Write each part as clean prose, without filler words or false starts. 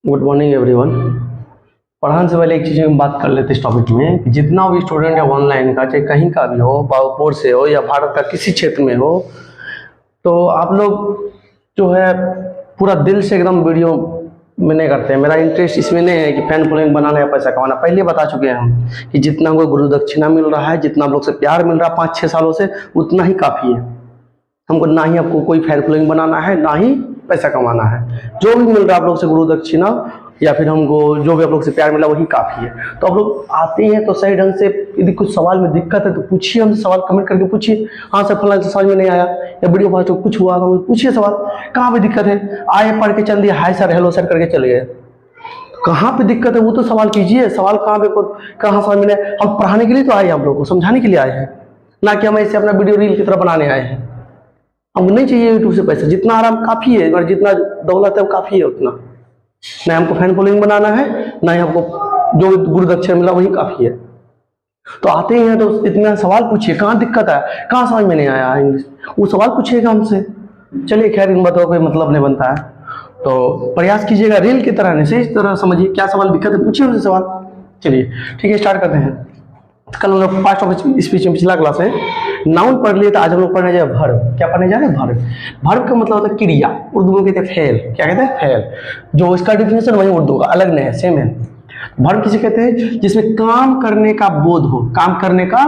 Good morning everyone. पढ़ाने से पहले एक चीज़ हम बात कर लेते हैं इस टॉपिक में कि जितना भी स्टूडेंट है ऑनलाइन का, चाहे कहीं का भी हो, बागपुर से हो या भारत का किसी क्षेत्र में हो, तो आप लोग जो है पूरा दिल से एकदम वीडियो में नहीं करते हैं। मेरा इंटरेस्ट इसमें नहीं है कि फैन फॉलोइंग बनाना या पैसा कमाना। पहले बता चुके हैं हम कि जितना हमको गुरु दक्षिणा मिल रहा है, जितना हम लोग से प्यार मिल रहा है 5-6 सालों से, उतना ही काफ़ी है। हमको ना ही आपको कोई फैन फॉलोइंग बनाना है, ना ही पैसा कमाना है। जो भी मिल रहा है आप लोग से गुरु दक्षिणा या फिर हमको जो भी आप लोग से प्यार मिला वही काफ़ी है। तो आप लोग आते हैं तो सही ढंग से, यदि कुछ सवाल में दिक्कत है तो पूछिए, हमसे सवाल कमेंट करके पूछिए। हाँ सर फलाना समझ में नहीं आया या वीडियो फास्ट कुछ हुआ तो पूछिए सवाल, कहाँ पे दिक्कत है। आए पढ़ के चल दिए, हाय सर हेलो सर करके चले गए, कहाँ पे दिक्कत है वो तो सवाल कीजिए। सवाल कहाँ पे कहाँ समझ में नहीं आया। हम पढ़ाने के लिए तो आए हैं, आप लोग को समझाने के लिए आए हैं, ना कि हम ऐसे अपना वीडियो रील की तरह बनाने आए हैं। हमको नहीं चाहिए यूट्यूब से पैसा, जितना आराम काफ़ी है और जितना दौलत है वो काफ़ी है उतना। ना हमको फैन फॉलोइंग बनाना है, ना ही हमको जो गुरु दक्षिणा मिला वही काफ़ी है। तो आते ही हैं तो इतना सवाल पूछिए, कहाँ दिक्कत है, कहाँ समझ में नहीं आया इंग्लिश, वो सवाल पूछिएगा हमसे। चलिए खैर, इन बातों का कोई मतलब नहीं बनता है, तो प्रयास कीजिएगा रील की तरह नहीं, सही तरह समझिए क्या सवाल दिक्कत है, पूछिए हमसे सवाल। चलिए ठीक है, स्टार्ट करते हैं। कल हम लोग पास्ट ऑफ स्पीच में पिछला क्लास है नाउन पढ़ लिए, तो आज हम लोग पढ़ने जाए वर्ब। क्या पढ़ने जा रहे हैं? वर्ब। वर्ब का मतलब होता है क्रिया, उर्दू में कहते हैं फेल। क्या कहते हैं? फेल। जो इसका डिफिनेशन वही उर्दू का, अलग नहीं है, सेम है। वर्ब किसे कहते हैं? जिसमें काम करने का बोध हो, काम करने का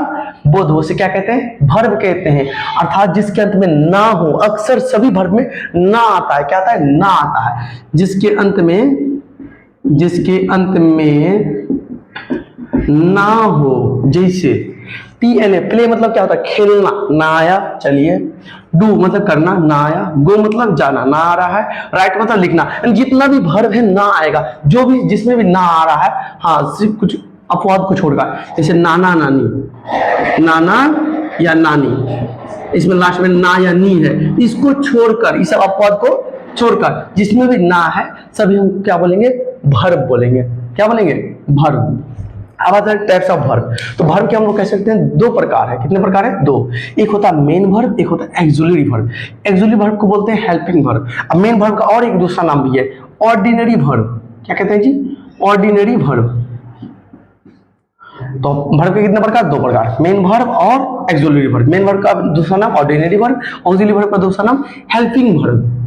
बोध हो, उसे क्या कहते हैं? वर्ब कहते हैं। अर्थात जिसके अंत में ना हो, अक्सर सभी वर्ब में ना आता है। क्या आता है? ना आता है। जिसके अंत में ना हो, जैसे TNA प्ले मतलब क्या होता है? खेलना, ना आया। चलिए, डू मतलब करना, ना आया। गो मतलब जाना, ना आ रहा है। राइट मतलब लिखना। जितना भी वर्ब है ना आएगा, जो भी जिसमें भी ना आ रहा है, हाँ सिर्फ कुछ अपवाद को छोड़कर, जैसे नाना नानी, नाना या नानी, इसमें लास्ट में ना या नी है, इसको छोड़कर, इस अपवाद को छोड़कर जिसमें भी ना है सभी हम क्या बोलेंगे? वर्ब बोलेंगे। क्या बोलेंगे? वर्ब। अब आता है टाइप्स ऑफ वर्ब। तो वर्ब के हम लोग कह सकते हैं दो प्रकार है। कितने प्रकार है? दो। एक होता है मेन वर्ब, एक होता है एक्सुलरी वर्ब। एक्सुलरी वर्ब को बोलते हैं हेल्पिंग वर्ब। अब मेन वर्ब का और एक दूसरा नाम भी है ऑर्डिनरी वर्ब। क्या कहते हैं जी? Ordinary verb. तो वर्ब के कितने प्रकार? दो प्रकार, मेन वर्ब और एक्सुलरी वर्ब। मेन वर्ब का दूसरा नाम ऑर्डिनरी वर्ब, ऑक्सिलरी वर्ब का दूसरा नाम हेल्पिंग वर्ब।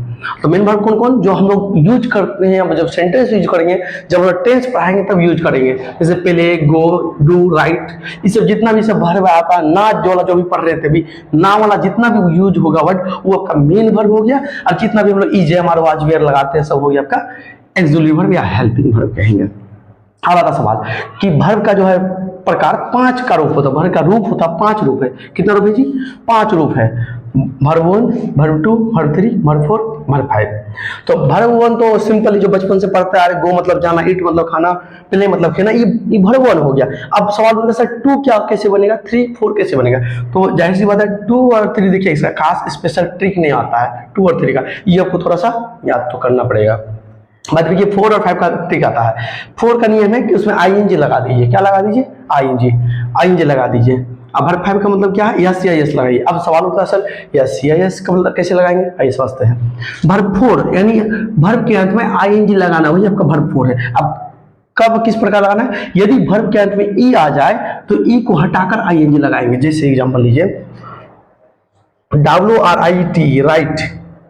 तो मेन वर्ब कौन कौन जो हम लोग यूज करते हैं, जब सेंटेंस यूज करेंगे, जब हम लोग टेंस पढ़ाएंगे तब यूज करेंगे, जैसे पहले, गो, डू, राइट, ये सब जितना भी सब वर्ब आता है, ना जो वाला जो भी पढ़ रहे थे, भी ना वाला जितना भी यूज होगा वर्ड, वो आपका मेन वर्ब हो गया। और जितना भी हम लोग is, am, are, was, were लगाते हैं, सब हो गया आपका एक्सुलरी वर्ब या हेल्पिंग वर्ब कहेंगे। अब आता सवाल कि वर्ब का जो है प्रकार 5 का रूप होता है। वर्ब का रूप होता है 5 रूप है। कितना रूप है जी? 5 रूप है। Verb 1, verb 2, verb 3, verb 4, verb 5। तो वर्ब 1 तो सिंपली जो बचपन से पढ़ते आ रहे, गो मतलब जाना, ईट मतलब खाना, प्ले मतलब खेलना, ये वर्ब 1 हो गया। अब सवाल होता है सर 2 क्या कैसे बनेगा, 3, 4 कैसे बनेगा? तो जाहिर सी बात है 2 और 3 देखिए इसका खास स्पेशल ट्रिक नहीं आता है 2 और 3 का, ये आपको थोड़ा सा याद तो करना पड़ेगा। बात देखिए 4 और 5 का ट्रिक आता है। 4 का नियम है कि उसमें ING लगा दीजिए। क्या लगा दीजिए? ING लगा दीजिए। अब वर्ब 5 का मतलब क्या है? यस या यस लगाइए। अब सवाल उठता है सर यस या यस का मतलब कैसे लगाएंगे? आइए समझते हैं। वर्ब 4 यानी वर्ब के अंत में ING लगाना, वही आपका वर्ब 4 है। अब कब किस प्रकार लगाना है? यदि वर्ब के अंत में ई आ जाए तो ई को हटाकर ING लगाएंगे। जैसे एग्जाम्पल लीजिए, WRIT, राइट,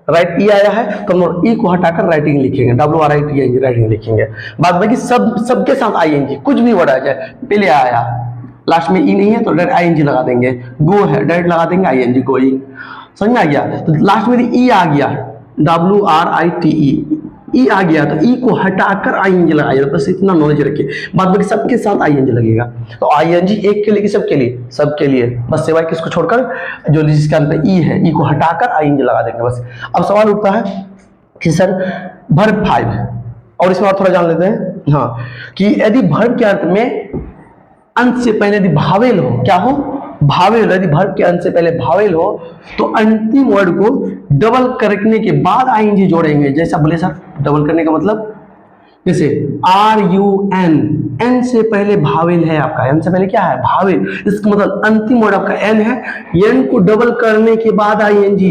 राइट ई आया है तो हम लोग ई को हटाकर राइटिंग लिखेंगे, WRIT राइटिंग लिखेंगे। बाद बाकी सबके साथ ING, कुछ भी वर्ड आ जाए, पहले आया लास्ट में ई नहीं है तो डायरेक्ट ING लगा देंगे। गो है डायरेक्ट लगा देंगे ING, गोइंग। समझ में आ गया? तो लास्ट में ई आ गया, WRITE, ई आ गया तो ई को हटाकर ING लगाइए। बस इतना नॉलेज रखिए, बाद बाकी सबके साथ ING लगेगा। तो ING एक के लिए कि सबके लिए? सबके लिए। बस सिवाय किसको छोड़कर, जो जिसके अंदर ई है, ई को हटाकर ING लगा देंगे बस। अब सवाल उठता है कि सर वर्ब 5, और इसमें और थोड़ा जान लेते हैं, हाँ, कि यदि वर्ब के अंत में अंत से पहले यदि भावेल हो, क्या हो? भावेल। यदि वर्ब के अंत से पहले भावेल हो तो अंतिम वर्ड को डबल करने के बाद ING जोड़ेंगे। जैसा बोले सर डबल करने का मतलब, जैसे RUN, N से पहले भावेल है आपका, N से पहले क्या है? भावेल। इसका मतलब अंतिम वर्ड आपका N है, N को डबल करने के बाद ING,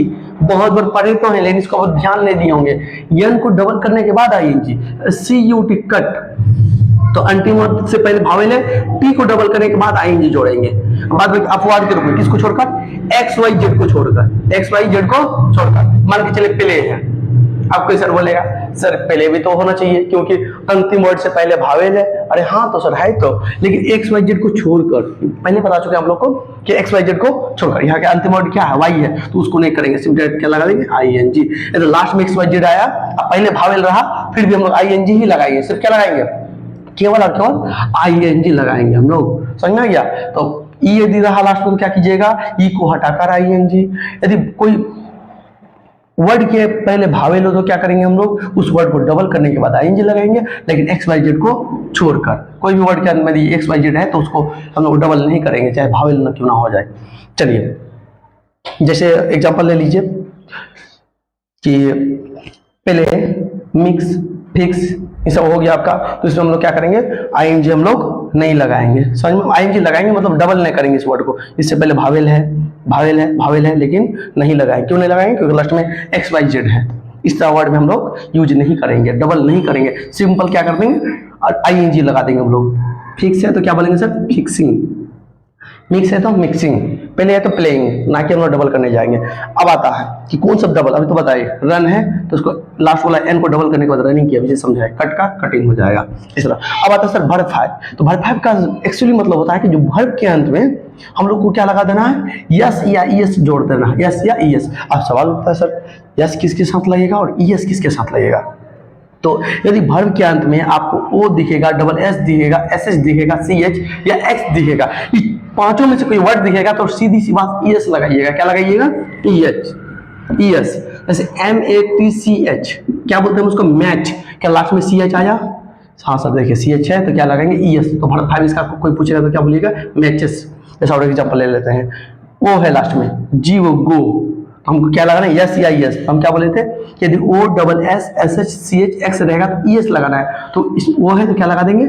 बहुत बार पढ़े तो हैं लेकिन इसको बहुत ध्यान नहीं दिए होंगे। यन को डबल करने के बाद आईएनजी, CUT कट, तो अंतिम से पहले भावेल है, टी को डबल करने के बाद आईएनजी जोड़ेंगे। बाद में अपवाद के रूप में किसको छोड़कर, XYZ को छोड़कर, XYZ को छोड़कर। मान के चले प्ले है, आप कोई सर बोलेगा सर पहले भी तो होना चाहिए क्योंकि अंतिम वर्ड से पहले भावेल है। अरे हाँ तो सर है तो, लेकिन XYZ को छोड़कर, पहले बता चुके हम लोग को कि XYZ को छोड़कर, यहाँ के अंतिम वर्ड क्या है, वाई है, तो उसको नहीं करेंगे, सिर्फ क्या लगा देंगे, ING। तो लास्ट में XYZ आया, अब पहले भावेल रहा, फिर भी हम लोग ING ही लगाएंगे, सिर्फ क्या लगाएंगे, केवल और केवल ING लगाएंगे हम लोग, समझ में आ गया। तो ई यदि रहा लास्ट में तो क्या कीजिएगा, ई को हटाकर ING। यदि कोई वर्ड के पहले भावेल हो तो क्या करेंगे हम लोग, उस वर्ड को डबल करने के बाद ING लगाएंगे, लेकिन XYZ को छोड़कर। कोई भी वर्ड के अंदर यदि XYZ है तो उसको हम लोग डबल नहीं करेंगे, चाहे भावेल न क्यों ना हो जाए। चलिए जैसे एग्जांपल ले लीजिए कि पहले मिक्स, फिक्स, ये सब हो गया आपका, तो इसमें हम लोग क्या करेंगे, ING हम लोग नहीं लगाएंगे, समझ में, ING लगाएंगे मतलब डबल नहीं करेंगे इस वर्ड को। इससे पहले भावेल है, भावेल है, भावेल है, लेकिन नहीं लगाएंगे। क्यों नहीं लगाएंगे, क्योंकि लास्ट में XYZ है। इस तरह वर्ड में हम लोग यूज नहीं करेंगे, डबल नहीं करेंगे, सिंपल क्या कर देंगे, और ING लगा देंगे हम लोग। फिक्स है तो क्या बोलेंगे सर, फिक्सिंग। मिक्स है तो मिक्सिंग, पहले है तो प्लेइंग, ना कि हम लोग डबल करने जाएंगे। अब आता है कि कौन सा डबल, अभी तो बताइए, रन है तो उसको लास्ट वाला एन को डबल करने के बाद रनिंग किया, मुझे समझाए, कट का कटिंग हो जाएगा इस तरह। अब आता है सर वर्ब फाइव। तो वर्ब फाइव का एक्चुअली मतलब होता है कि जो वर्ब के अंत में हम लोग को क्या लगा देना है, यस या ईएस जोड़ देना है, यस या ईएस। अब सवाल उठता है सर यस किसके साथ लगेगा और ईएस किसके साथ लगेगा। तो यदि वर्ब के अंत में आपको ओ दिखेगा, डबल एस दिखेगा, एसएच दिखेगा, सीएच या एक्स दिखेगा, पांचों में से कोई वर्ड दिखेगा तो सीधी सी बात ईएस लगाइएगा। क्या लगाइएगा, ईएच, ईएस। जैसे MATCH, क्या बोलते हैं उसको, मैच, क्या लास्ट में CH आया, हाँ सर देखिए CH है तो क्या लगाएंगे, ईएस। तो वर्ब फाइव इसका कोई पूछेगा तो क्या बोलिएगा, मैचेस। जैसा और एग्जांपल ले लेते हैं, ओ है लास्ट में, जी वो गो, हमको क्या लगाना है, यस या ईएस। हम क्या बोले थे कि यदि O double S S H C H X रहेगा तो ईएस लगाना है, तो इस वो है तो क्या लगा देंगे,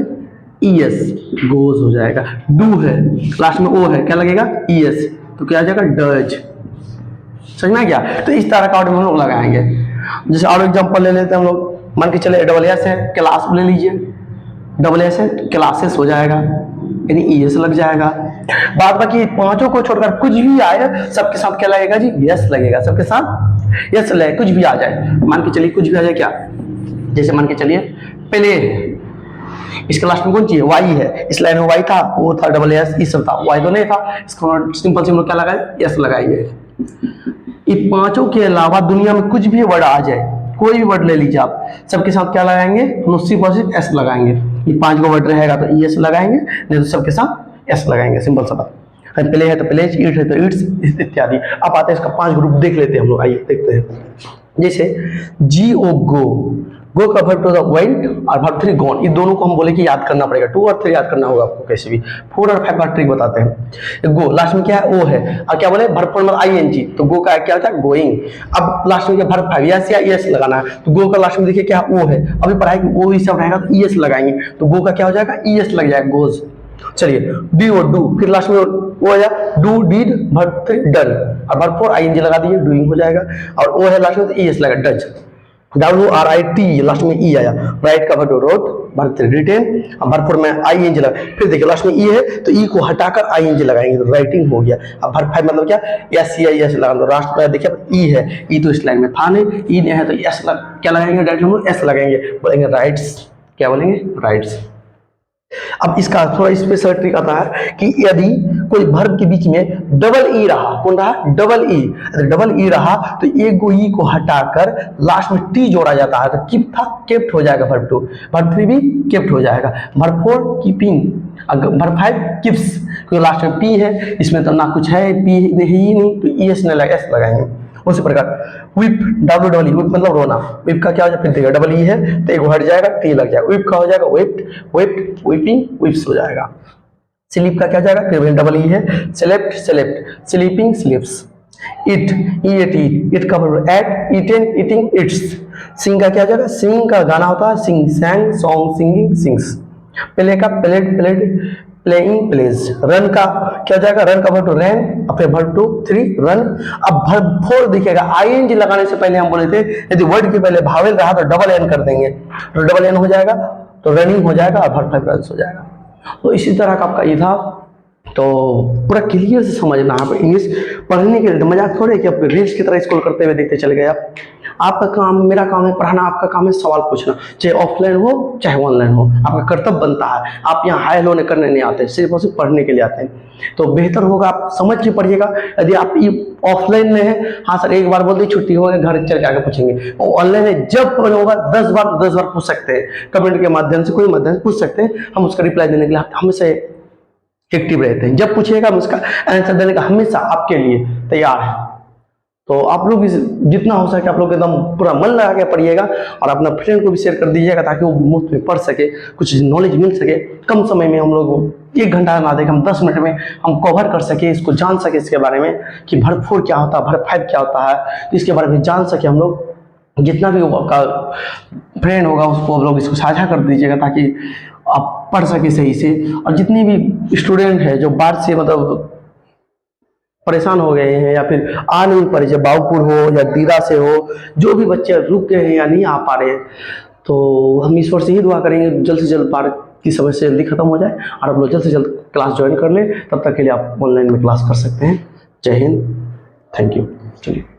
ईएस, गोज हो जाएगा। डू है लास्ट में ओ है, क्या लगेगा, ईएस, तो क्या आ जाएगा, डज। समझ में क्या, तो इस तरह का ऑर्डर हम लोग लगाएंगे। जैसे और एग्जांपल ले लेते हैं हम लोग, मान के चले डबल एस है, क्लास ले लीजिए, डबल एस है क्लासेस हो जाएगा, यानी ईएस लग जाएगा। बाद बाकी पांचों को छोड़कर कुछ भी आए सबके साथ क्या लगेगा जी, यस लगेगा, सबके साथ यस लगेगा, कुछ भी आ जाए। मान के चलिए कुछ भी आ जाए, क्या, जैसे मान के चलिए पहले इसके लास्ट में कौन चाहिए, वाई है, इस लाइन में वाई था, वो था, डबल एस ई सब था, वाई तो नहीं था, इसको सिंपल से हम लोग क्या लगाए, यस लगाएंगे। ये पांचों के अलावा दुनिया में कुछ भी वर्ड आ जाए, कोई भी वर्ड ले लीजिए आप, सबके साथ क्या लगाएंगे, हम सिर्फ एस लगाएंगे। ये पांच को वर्ड रहेगा तो ईएस लगाएंगे, नहीं तो सबके साथ एस लगाएंगे, सिंपल सा बात। प्ले है तो प्लेज, ईट है तो ईट्स, इत्यादि। अब आते हैं इसका 5 ग्रुप देख लेते हैं हम लोग, आइए देखते हैं। जैसे जी ओ गो, गो का वर्ब 2 वेंट और वर्ब 3 गॉन, ये दोनों को हम बोले कि याद करना पड़ेगा, 2 और 3 याद करना होगा आपको कैसे भी। 4 और 5 का ट्रिक बताते हैं। गो लास्ट में क्या है, ओ है, और क्या बोले वर्ब फॉर्म आईएनजी, तो गो का क्या होता है, गोइंग। अब लास्ट में क्या वर्ब 5 यस या ईएस लगाना है, तो गो का लास्ट में देखिए क्या ओ है, अभी पढ़ाई कि ओ ही सब रहेगा तो ईएस लगाएंगे, तो गो का क्या हो जाएगा, ईएस लग जाएगा, गोज। चलिए डी और डू, फिर लास्ट में वो हो जाए डू डिड वर्ब 3 डन, और वर्ब 4 आईएनजी लगा दीजिए, डूइंग हो जाएगा, और ओ है लास्ट में तो ईएस लगा, डज। WRIT लास्ट में ई आया, राइट का वर्ड रोट, वर्ब 3 रिटेन, और वर्ब 4 में आईएनजी लगा, फिर देखिए लास्ट में ई है तो ई को हटाकर आईएनजी लगाएंगे तो राइटिंग हो गया। अब वर्ब 5 मतलब क्या, एस या एस लगा दो, लास्ट में देखिए ई है, ई तो इस लाइन में था नहीं, ई नहीं है तो एस क्या लगाएंगे, डायरेक्ट हम लोग एस लगाएंगे, बोलेंगे राइट्स, क्या बोलेंगे, राइट्स। अब इसका थोड़ा स्पेशल ट्रिक आता है कि यदि कोई वर्ब के बीच में डबल ई रहा, कौन रहा, डबल ई, डबल ई रहा तो एक गो ई को हटाकर लास्ट में टी जोड़ा जाता है, तो कीप था केप्ट हो जाएगा वर्ब 2, वर्ब 3 भी केप्ट हो जाएगा, वर्ब 4 कीपिंग, वर्ब 5 कीप्स, क्योंकि लास्ट में पी है, इसमें तो ना कुछ है, पी ही नहीं तो ई एस नहीं लगा, एस लगाएंगे। उसी प्रकार विप, डब्ल्यू विप मतलब रोना, विप का क्या हो जाएगा, फिर देखिए डबल ई है तो एक हट जाएगा, टी लग जाएगा, विप का हो जाएगा विप्ड, विप्ड, विपिंग, विप्स हो जाएगा। स्लीप का क्या जाएगा, फिर डबल ई है, slept, slept, sleeping, sleeps. Eat, eat, eat का verb ate, eaten, eating, eats. Sing का क्या जाएगा, सिंग का गाना होता है, sing, sang, song, singing, sings. Play का played, played, playing plays, run का क्या हो जाएगा, रन का वर्ब टू रैन, फिर वर्ब टू 3 रन। अब वर्ब 4 दिखेगा, आईएनजी लगाने से पहले हम बोले थे यदि वर्ड के पहले भावेल रहा तो डबल एन कर देंगे, तो डबल एन हो जाएगा, तो रनिंग हो जाएगा और वर्ब 5 रन्स हो जाएगा। तो इसी तरह का आपका ये था। तो पूरा क्लियर से समझना, आप इंग्लिश पढ़ने के लिए तो मजाक थोड़े है कि आप रील्स की तरह स्क्रॉल करते हुए देखते चले गए। आपका काम, मेरा काम है पढ़ाना, आपका काम है सवाल पूछना, चाहे ऑफलाइन हो चाहे ऑनलाइन हो, आपका कर्तव्य बनता है। आप यहाँ हाय हेलो करने नहीं आते, सिर्फ और सिर्फ पढ़ने के लिए आते हैं। तो बेहतर होगा आप समझ के पढ़िएगा। यदि आप ऑफलाइन में है, हाँ सर एक बार बोल दी छुट्टी हो गई, घर चल के आके पूछेंगे। ऑनलाइन है, जब होगा 10 बार तो 10 बार पूछ सकते हैं, कमेंट के माध्यम से, कोई माध्यम से पूछ सकते हैं। हम उसका रिप्लाई देने के लिए हमेशा एक्टिव रहते हैं। जब पूछिएगा हम उसका आंसर देने का हमेशा आपके लिए तैयार है। तो आप लोग जितना हो सके आप लोग एकदम पूरा मन लगा के पढ़िएगा और अपना फ्रेंड को भी शेयर कर दीजिएगा ताकि वो मुफ्त में पढ़ सके, कुछ नॉलेज मिल सके। कम समय में हम लोग 1 घंटा ना देखें, हम 10 मिनट में हम कवर कर सके, इसको जान सके, इसके बारे में कि वर्ब 4 क्या होता है, वर्ब 5 क्या होता है, तो इसके बारे में जान सके हम लोग। जितना भी आपका फ्रेंड होगा उसको आप लोग इसको साझा कर दीजिएगा ताकि आप पढ़ सके सही से। और जितने भी स्टूडेंट हैं जो बाढ़ से मतलब परेशान हो गए हैं या फिर आ नहीं पा रहे, जब बाबूपुर हो या दीरा से हो, जो भी बच्चे रुक गए हैं या नहीं आ पा रहे, तो हम ईश्वर से ही दुआ करेंगे जल्द से जल्द बाढ़ की समस्या जल्दी खत्म हो जाए और आप लोग जल्द से जल्द क्लास ज्वाइन कर लें। तब तक के लिए आप ऑनलाइन में क्लास कर सकते हैं। जय हिंद, थैंक यू। चलिए।